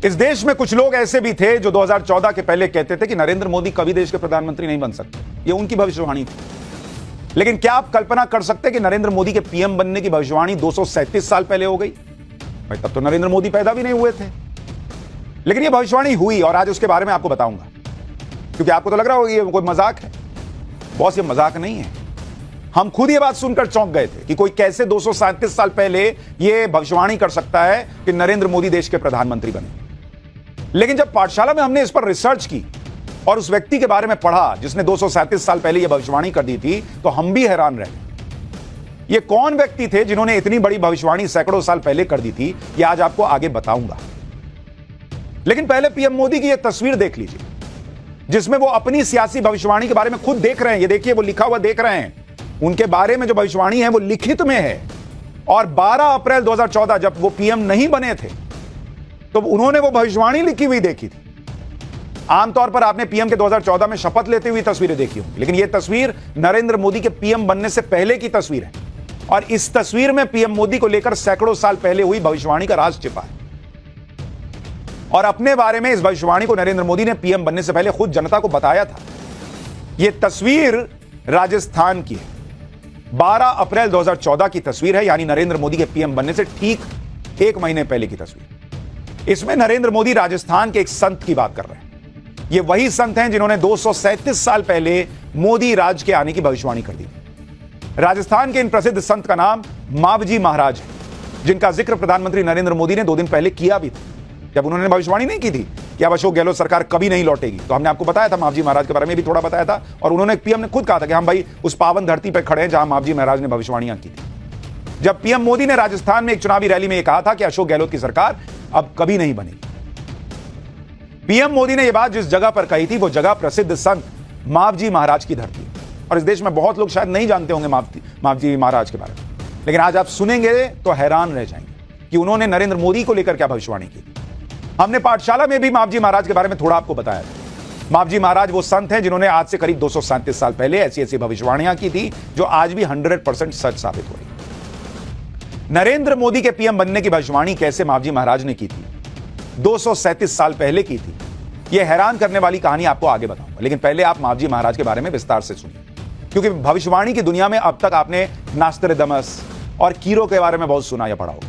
इस देश में कुछ लोग ऐसे भी थे जो 2014 के पहले कहते थे कि नरेंद्र मोदी कभी देश के प्रधानमंत्री नहीं बन सकते। यह उनकी भविष्यवाणी थी। लेकिन क्या आप कल्पना कर सकते हैं कि नरेंद्र मोदी के पीएम बनने की भविष्यवाणी 237 साल पहले हो गई? भाई तब तो नरेंद्र मोदी पैदा भी नहीं हुए थे, लेकिन यह भविष्यवाणी हुई और आज उसके बारे में आपको बताऊंगा। क्योंकि आपको तो लग रहा होगा ये कोई मजाक है। बॉस, ये मजाक नहीं है। हम खुद ये बात सुनकर चौंक गए थे कि कोई कैसे 237 साल पहले यह भविष्यवाणी कर सकता है कि नरेंद्र मोदी देश के प्रधानमंत्री बने। लेकिन जब पाठशाला में हमने इस पर रिसर्च की और उस व्यक्ति के बारे में पढ़ा जिसने 237 साल पहले यह भविष्यवाणी कर दी थी, तो हम भी हैरान रह गए। ये कौन व्यक्ति थे जिन्होंने इतनी बड़ी भविष्यवाणी सैकड़ों साल पहले कर दी थी, यह आज आपको आगे बताऊंगा। लेकिन पहले पीएम मोदी की यह तस्वीर देख लीजिए, जिसमें वो अपनी सियासी भविष्यवाणी के बारे में खुद देख रहे हैं। ये देखिए, वो लिखा हुआ देख रहे हैं। उनके बारे में जो भविष्यवाणी है वो लिखित में है। और 12 अप्रैल 2014 जब वो पीएम नहीं बने थे, तो उन्होंने वो भविष्यवाणी लिखी हुई देखी थी। आमतौर पर आपने पीएम के 2014 में शपथ लेते हुए तस्वीरें देखी होंगी, लेकिन यह तस्वीर नरेंद्र मोदी के पीएम बनने से पहले की तस्वीर है। और इस तस्वीर में पीएम मोदी को लेकर सैकड़ों साल पहले हुई भविष्यवाणी का राज छिपा है। और अपने बारे में इस भविष्यवाणी को नरेंद्र मोदी ने पीएम बनने से पहले खुद जनता को बताया था। यह तस्वीर राजस्थान की है। 12 अप्रैल 2014 की तस्वीर है, यानी नरेंद्र मोदी के पीएम बनने से ठीक 1 महीने पहले की तस्वीर। इसमें नरेंद्र मोदी राजस्थान के एक संत की बात कर रहे हैं। ये वही संत हैं जिन्होंने 237 साल पहले मोदी राज के आने की भविष्यवाणी कर दी। राजस्थान के इन प्रसिद्ध संत का नाम मावजी महाराज है, जिनका जिक्र प्रधानमंत्री नरेंद्र मोदी ने 2 दिन पहले किया भी था। जब उन्होंने भविष्यवाणी नहीं की थी कि अब अशोक गहलोत सरकार कभी नहीं लौटेगी, तो हमने आपको बताया था, मावजी महाराज के बारे में भी थोड़ा बताया था। और उन्होंने, पीएम ने खुद कहा था कि हम भाई उस पावन धरती पर खड़े हैं जहां मावजी महाराज ने भविष्यवाणियां की थी। जब पीएम मोदी ने राजस्थान में एक चुनावी रैली में यह कहा था कि अशोक गहलोत की सरकार अब कभी नहीं बनेगी। पीएम मोदी ने यह बात जिस जगह पर कही थी, वो जगह प्रसिद्ध संत मावजी महाराज की धरती है। और इस देश में बहुत लोग शायद नहीं जानते होंगे मावजी महाराज के बारे में, लेकिन आज आप सुनेंगे तो हैरान रह जाएंगे कि उन्होंने नरेंद्र मोदी को लेकर क्या भविष्यवाणी की। हमने पाठशाला में भी मावजी महाराज के बारे में थोड़ा आपको बताया था। मावजी महाराज वो संत हैं जिन्होंने आज से करीब 237 साल पहले ऐसी ऐसी भविष्यवाणियां की थी जो आज भी 100% सच साबित हो रही। नरेंद्र मोदी के पीएम बनने की भविष्यवाणी कैसे मावजी महाराज ने की थी, 237 साल पहले की थी, यह हैरान करने वाली कहानी आपको आगे बताऊंगा। लेकिन पहले आप मावजी महाराज के बारे में विस्तार से सुनिए, क्योंकि भविष्यवाणी की दुनिया में अब तक आपने नास्ट्रेडमस और कीरो के बारे में बहुत सुना या पढ़ा होगा।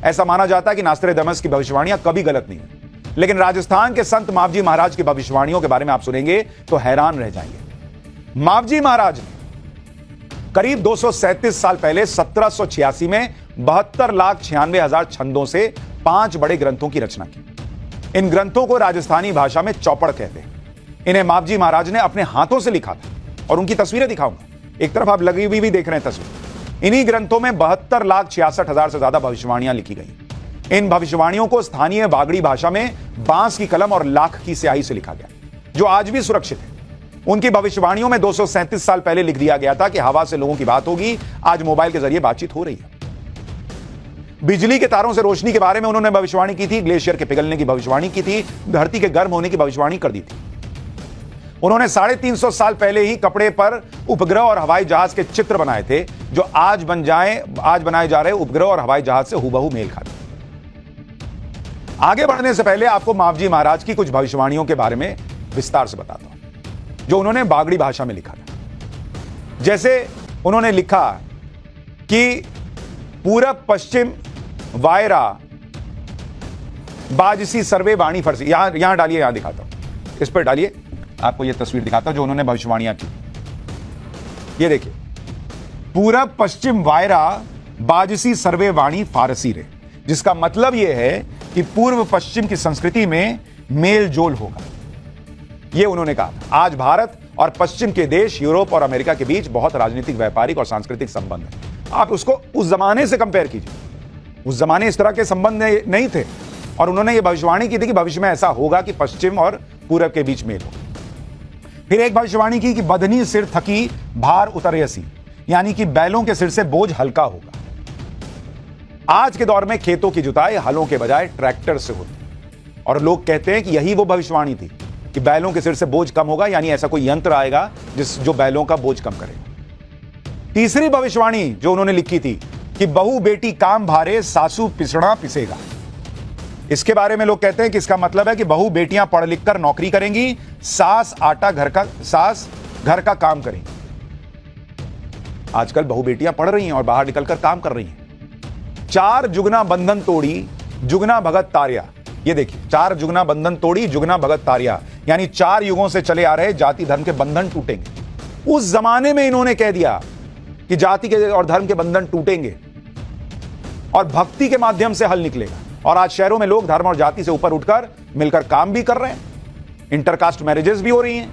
ऐसा माना जाता है कि नास्ट्रेडमस की भविष्यवाणियां कभी गलत नहीं है, लेकिन राजस्थान के संत मावजी महाराज की भविष्यवाणियों के बारे में आप सुनेंगे तो हैरान रह जाएंगे। मावजी महाराज ने करीब 237 साल पहले 1786 में 72,96,000 छंदों से 5 बड़े ग्रंथों की रचना की। इन ग्रंथों को राजस्थानी भाषा में चौपड़ कहते हैं। इन्हें मावजी महाराज ने अपने हाथों से लिखा था और उनकी तस्वीरें दिखाऊंगा। एक तरफ आप लगी हुई भी देख रहे हैं तस्वीर। इन्हीं ग्रंथों में 72,66,000 से ज्यादा भविष्यवाणियां लिखी गई। इन भविष्यवाणियों को स्थानीय बागड़ी भाषा में बांस की कलम और लाख की स्याही से लिखा गया, जो आज भी सुरक्षित है। उनकी भविष्यवाणियों में 237 साल पहले लिख दिया गया था कि हवा से लोगों की बात होगी, आज मोबाइल के जरिए बातचीत हो रही है। बिजली के तारों से रोशनी के बारे में उन्होंने भविष्यवाणी की थी, ग्लेशियर के पिघलने की भविष्यवाणी की थी, धरती के गर्म होने की भविष्यवाणी कर दी थी। उन्होंने 350 साल पहले ही कपड़े पर उपग्रह और हवाई जहाज के चित्र बनाए थे, जो आज बनाए जा रहे उपग्रह और हवाई जहाज से हुबहू मेल खाते। आगे बढ़ने से पहले आपको मावजी महाराज की कुछ भविष्यवाणियों के बारे में विस्तार से बताता हूं, जो उन्होंने बागड़ी भाषा में लिखा था। जैसे उन्होंने लिखा कि पूरब पश्चिम वायरा बाजसी सर्वे वाणी फरसी। यहां डालिए, यहां दिखाता हूं, इस पर डालिए, आपको यह तस्वीर दिखाता हूं जो उन्होंने भविष्यवाणियां की। ये देखिए, पूरब पश्चिम वायरा बाजसी सर्वे वाणी फारसी रे, जिसका मतलब यह है कि पूर्व पश्चिम की संस्कृति में मेल जोल होगा। यह उन्होंने कहा। आज भारत और पश्चिम के देश यूरोप और अमेरिका के बीच बहुत राजनीतिक, व्यापारिक और सांस्कृतिक संबंध है। आप उसको उस जमाने से कंपेयर कीजिए। उस जमाने इस तरह के संबंध नहीं थे, और उन्होंने यह भविष्यवाणी की थी कि भविष्य में ऐसा होगा कि पश्चिम और पूरब के बीच मेल होगा। फिर एक भविष्यवाणी की कि बदनी सिर थकी भार उतरयसी, यानी कि बैलों के सिर से बोझ हल्का होगा। आज के दौर में खेतों की जुताई हलों के बजाय ट्रैक्टर से होती है, और लोग कहते हैं कि यही वो भविष्यवाणी थी कि बैलों के सिर से बोझ कम होगा, यानी ऐसा कोई यंत्र आएगा जो बैलों का बोझ कम करेगा। तीसरी भविष्यवाणी जो उन्होंने लिखी थी कि बहू बेटी काम भारे सासू पिसड़ा पिसेगा। इसके बारे में लोग कहते हैं कि इसका मतलब है कि बहू बेटियां पढ़ लिख कर नौकरी करेंगी, सास घर का काम करेंगी। आजकल बहू बेटियां पढ़ रही हैं और बाहर निकलकर काम कर रही हैं। 4 जुगना बंधन तोड़ी जुगना भगत तारिया। ये देखिए, 4 जुगना बंधन तोड़ी जुगना भगत तारिया, यानी 4 युगों से चले आ रहे जाति धर्म के बंधन टूटेंगे। उस जमाने में इन्होंने कह दिया कि जाति के और धर्म के बंधन टूटेंगे और भक्ति के माध्यम से हल निकलेगा। और आज शहरों में लोग धर्म और जाति से ऊपर उठकर मिलकर काम भी कर रहे हैं, इंटरकास्ट मैरिजेस भी हो रही हैं,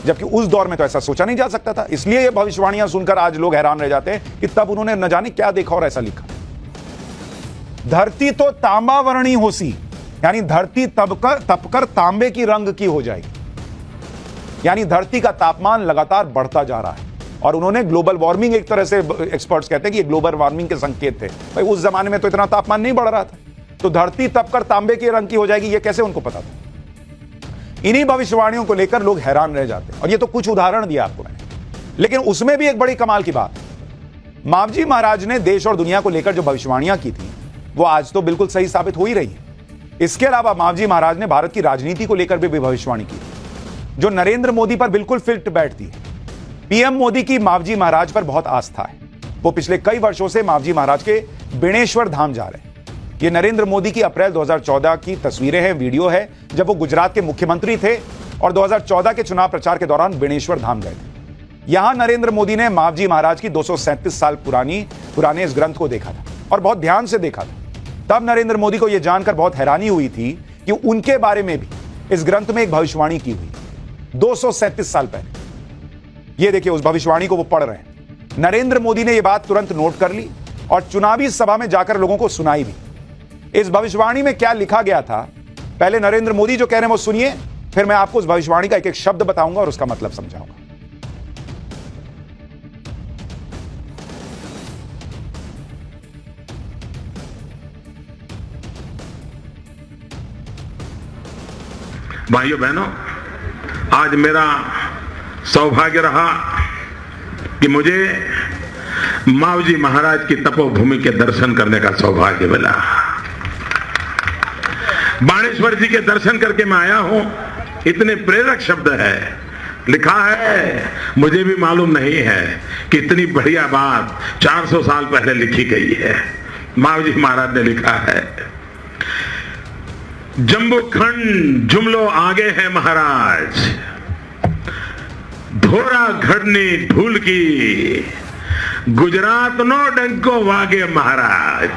जबकि उस दौर में तो ऐसा सोचा नहीं जा सकता था। इसलिए ये भविष्यवाणियां सुनकर आज लोग हैरान रह जाते हैं कि तब उन्होंने न जाने क्या देखा और ऐसा लिखा। धरती तो तांबा वर्णी होसी, यानी धरती तपकर तांबे की रंग की हो जाएगी, यानी धरती का तापमान लगातार बढ़ता जा रहा है। और उन्होंने ग्लोबल वार्मिंग, एक तरह से एक्सपर्ट्स कहते हैं कि ये ग्लोबल वार्मिंग के संकेत थे। भाई उस जमाने में तो इतना तापमान नहीं बढ़ रहा था, तो धरती तपकर तांबे के रंग की हो जाएगी, ये कैसे उनको पता था? इन्हीं भविष्यवाणियों को लेकर लोग हैरान रह जाते हैं। और ये तो कुछ उदाहरण दिया आपको मैंने, लेकिन उसमें भी एक बड़ी कमाल की बात, मावजी महाराज ने देश और दुनिया को लेकर जो भविष्यवाणियां की थी वो आज तो बिल्कुल सही साबित हो ही रही है। इसके अलावा मावजी महाराज ने भारत की राजनीति को लेकर भी भविष्यवाणी की, जो नरेंद्र मोदी पर बिल्कुल फिट बैठती है। पीएम मोदी की मावजी महाराज पर बहुत आस्था है। वो पिछले कई वर्षों से मावजी महाराज के बेणेश्वर धाम जा रहे हैं। ये नरेंद्र मोदी की अप्रैल 2014 की तस्वीरें हैं, वीडियो है, जब वो गुजरात के मुख्यमंत्री थे और 2014 के चुनाव प्रचार के दौरान बेणेश्वर धाम गए थे। यहां नरेंद्र मोदी ने मावजी महाराज की 237 साल पुराने इस ग्रंथ को देखा था और बहुत ध्यान से देखा था। तब नरेंद्र मोदी को यह जानकर बहुत हैरानी हुई थी कि उनके बारे में भी इस ग्रंथ में एक भविष्यवाणी की हुई 237 साल पहले। ये देखिए, उस भविष्यवाणी को वो पढ़ रहे हैं। नरेंद्र मोदी ने यह बात तुरंत नोट कर ली और चुनावी सभा में जाकर लोगों को सुनाई भी। इस भविष्यवाणी में क्या लिखा गया था, पहले नरेंद्र मोदी जो कह रहे हैं वो सुनिए, फिर मैं आपको उस भविष्यवाणी का एक एक शब्द बताऊंगा और उसका मतलब समझाऊंगा। भाइयों बहनों, आज मेरा सौभाग्य रहा कि मुझे मावजी महाराज की तपोभूमि के दर्शन करने का सौभाग्य मिला। बाणेश्वर जी के दर्शन करके मैं आया हूं। इतने प्रेरक शब्द है, लिखा है, मुझे भी मालूम नहीं है कि इतनी बढ़िया बात 400 साल पहले लिखी गई है। मावजी महाराज ने लिखा है, जम्बूखंड जुमलो आगे है महाराज, धोरा घड़नी ढूल की, गुजरात नो डंको वागे महाराज।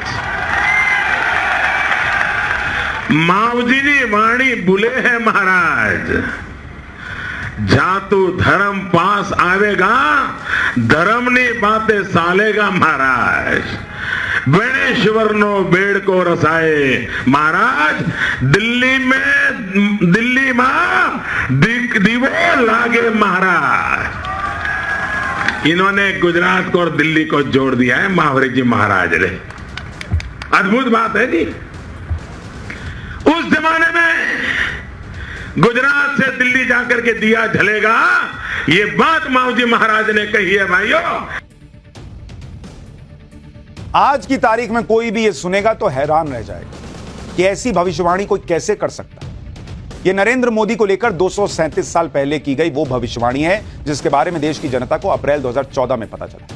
मावजी जी वाणी बुले है महाराज, जातु धर्म पास आवेगा, धर्म ने बातें सालेगा महाराज। बेणेश्वर नो बेड़ को रसाए महाराज, दिल्ली में दीवो लागे महाराज। इन्होंने गुजरात को और दिल्ली को जोड़ दिया है महावरी जी महाराज ने। अद्भुत बात है जी। उस जमाने में गुजरात से दिल्ली जाकर के दिया जलेगा, ये बात मावजी महाराज ने कही है भाइयों। आज की तारीख में कोई भी ये सुनेगा तो हैरान रह जाएगा कि ऐसी भविष्यवाणी कोई कैसे कर सकता है। ये नरेंद्र मोदी को लेकर 237 साल पहले की गई वो भविष्यवाणी है जिसके बारे में देश की जनता को अप्रैल 2014 में पता चला।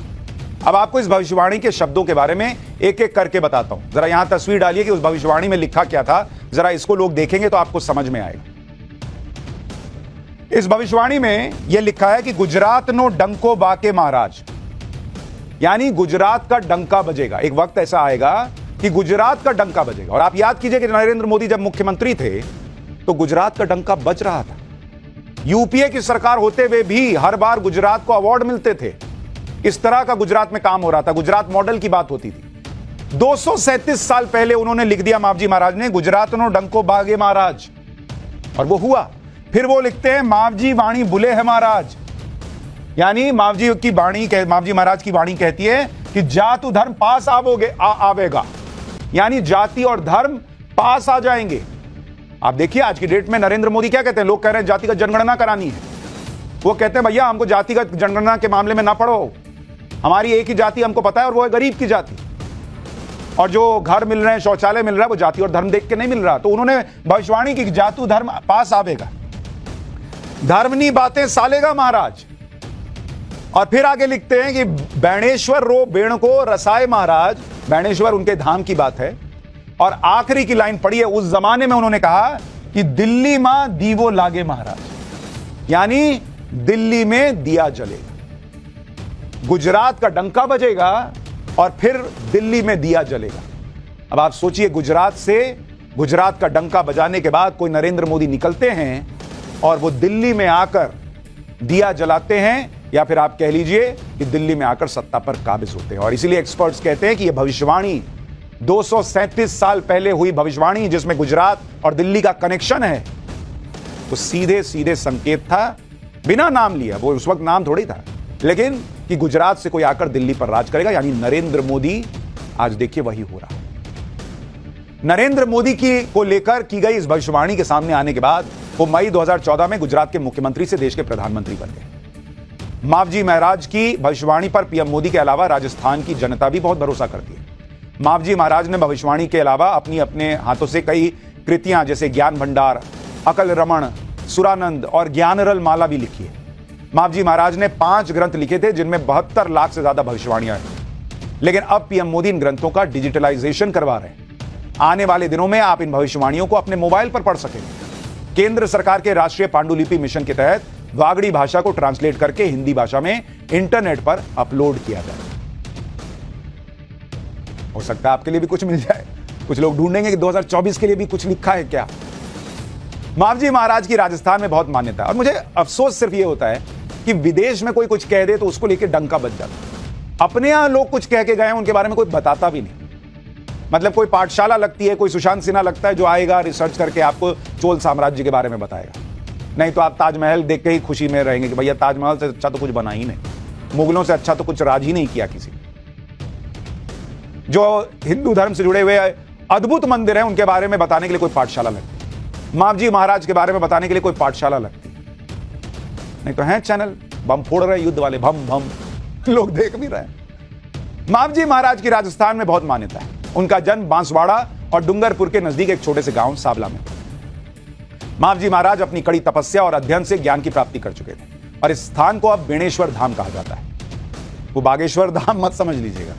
अब आपको इस भविष्यवाणी के शब्दों के बारे में एक एक करके बताता हूं। जरा यहां तस्वीर डालिए कि उस भविष्यवाणी में लिखा क्या था। जरा इसको लोग देखेंगे तो आपको समझ में आएगा। इस भविष्यवाणी में यह लिखा है कि गुजरात नो डंको बाके महाराज, यानी गुजरात का डंका बजेगा। एक वक्त ऐसा आएगा कि गुजरात का डंका बजेगा। और आप याद कीजिए कि नरेंद्र मोदी जब मुख्यमंत्री थे तो गुजरात का डंका बज रहा था। यूपीए की सरकार होते हुए भी हर बार गुजरात को अवार्ड मिलते थे। इस तरह का गुजरात में काम हो रहा था, गुजरात मॉडल की बात होती थी। 237 साल पहले उन्होंने लिख दिया मावजी महाराज ने, गुजरात नो डंको बागे महाराज, और वो हुआ। फिर वो लिखते हैं, मावजी वाणी बुले है महाराज, यानी मावजी महाराज की वाणी कहती है कि जातु धर्म पास आवेगा, यानी जाति और धर्म पास आ जाएंगे। आप देखिए आज की डेट में नरेंद्र मोदी क्या कहते हैं, लोग कह रहे हैं जातिगत जनगणना करानी है। वो कहते हैं भैया हमको जातिगत जनगणना के मामले में ना पढ़ो, हमारी एक ही जाति हमको पता है और वो है गरीब की जाति। और जो घर मिल रहे हैं, शौचालय मिल रहा है, वो जाति और धर्म देख के नहीं मिल रहा। तो उन्होंने भविष्यवाणी की जातु धर्म पास आवेगा, धर्मनी बातें सालेगा महाराज। और फिर आगे लिखते हैं कि बैणेश्वर रो बेण को रसाए महाराज। बैणेश्वर उनके धाम की बात है। और आखिरी की लाइन पढ़ी है, उस जमाने में उन्होंने कहा कि दिल्ली मां दीवो लागे महाराज, यानी दिल्ली में दिया जलेगा, गुजरात का डंका बजेगा और फिर दिल्ली में दिया जलेगा। अब आप सोचिए, गुजरात का डंका बजाने के बाद कोई नरेंद्र मोदी निकलते हैं और वो दिल्ली में आकर दिया जलाते हैं, या फिर आप कह लीजिए कि दिल्ली में आकर सत्ता पर काबिज होते हैं। और इसीलिए एक्सपर्ट्स कहते हैं कि यह भविष्यवाणी 237 साल पहले हुई भविष्यवाणी, जिसमें गुजरात और दिल्ली का कनेक्शन है, तो सीधे सीधे संकेत था, बिना नाम लिया, वो उस वक्त नाम थोड़ी था, लेकिन कि गुजरात से कोई आकर दिल्ली पर राज करेगा, यानी नरेंद्र मोदी। आज देखिए वही हो रहा है। नरेंद्र मोदी को लेकर की गई इस भविष्यवाणी के सामने आने के बाद वो मई 2014 में गुजरात के मुख्यमंत्री से देश के प्रधानमंत्री बन गए। मावजी महाराज की भविष्यवाणी पर पीएम मोदी के अलावा राजस्थान की जनता भी बहुत भरोसा करती है। मावजी महाराज ने भविष्यवाणी के अलावा अपने हाथों से कई कृतियां जैसे ज्ञान भंडार, अकल रमण, सुरानंद और ज्ञानरल माला भी लिखी है। मावजी महाराज ने 5 ग्रंथ लिखे थे, जिनमें 72 लाख से ज्यादा भविष्यवाणियां हैं। लेकिन अब पीएम मोदी इन ग्रंथों का डिजिटलाइजेशन करवा रहे हैं। आने वाले दिनों में आप इन भविष्यवाणियों को अपने मोबाइल पर पढ़ सकेंगे। केंद्र सरकार के राष्ट्रीय पांडुलिपि मिशन के तहत वागड़ी भाषा को ट्रांसलेट करके हिंदी भाषा में इंटरनेट पर अपलोड किया जाए। हो सकता है आपके लिए भी कुछ मिल जाए। कुछ लोग ढूंढेंगे कि 2024 के लिए भी कुछ लिखा है क्या। मावजी महाराज की राजस्थान में बहुत मान्यता है, और मुझे अफसोस सिर्फ ये होता है कि विदेश में कोई कुछ कह दे तो उसको लेकर डंका बज जाता। अपने यहां लोग कुछ कह के गए हैं, उनके बारे में कोई बताता भी नहीं। मतलब कोई पाठशाला लगती है, कोई सुशांत सिन्हा लगता है जो आएगा रिसर्च करके आपको चोल साम्राज्य के बारे में बताएगा। नहीं तो आप ताजमहल देख के ही खुशी में रहेंगे कि भैया ताजमहल से अच्छा तो कुछ बना ही नहीं, मुगलों से अच्छा तो कुछ राज ही नहीं किया किसी। जो हिंदू धर्म से जुड़े हुए अद्भुत मंदिर हैं, उनके बारे में बताने के लिए कोई पाठशाला लगती। मावजी महाराज के बारे में बताने के लिए कोई पाठशाला लगती। नहीं तो हैं चैनल बम फोड़ रहे युद्ध वाले, भम भम, लोग देख भी रहे हैं। मावजी महाराज की राजस्थान में बहुत मान्यता है। उनका जन्म बांसवाड़ा और डूंगरपुर के नजदीक एक छोटे से गांव सावला में। मावजी महाराज अपनी कड़ी तपस्या और अध्ययन से ज्ञान की प्राप्ति कर चुके थे, और इस स्थान को अब बेणेश्वर धाम कहा जाता है। वो बागेश्वर धाम मत समझ लीजिएगा,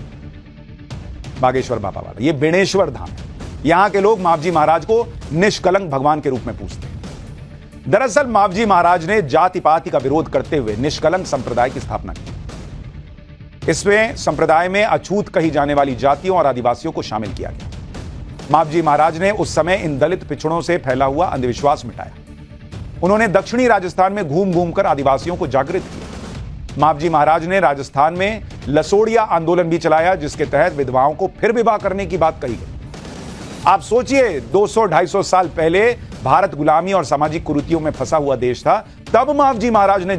बागेश्वर बाबा वाला, ये बेणेश्वर धाम है। यहां के लोग मावजी महाराज को निष्कलंक भगवान के रूप में पूजते हैं। दरअसल मावजी महाराज ने जाति पाति का विरोध करते हुए निष्कलंक संप्रदाय की स्थापना की। इसमें संप्रदाय में अछूत कही जाने वाली जातियों और आदिवासियों को शामिल किया गया। मावजी महाराज ने उस समय इन दलित पिछड़ों से फैला हुआ अंधविश्वास मिटाया। उन्होंने दक्षिणी राजस्थान में घूम घूम कर आदिवासियों को जागृत किया। मावजी महाराज ने राजस्थान में लसोड़िया आंदोलन भी चलाया, जिसके तहत विधवाओं को फिर विवाह करने की बात कही गई। आप सोचिए, 200-250 साल पहले भारत गुलामी और सामाजिक कुरीतियों में फंसा हुआ देश था, तब मावजी महाराज ने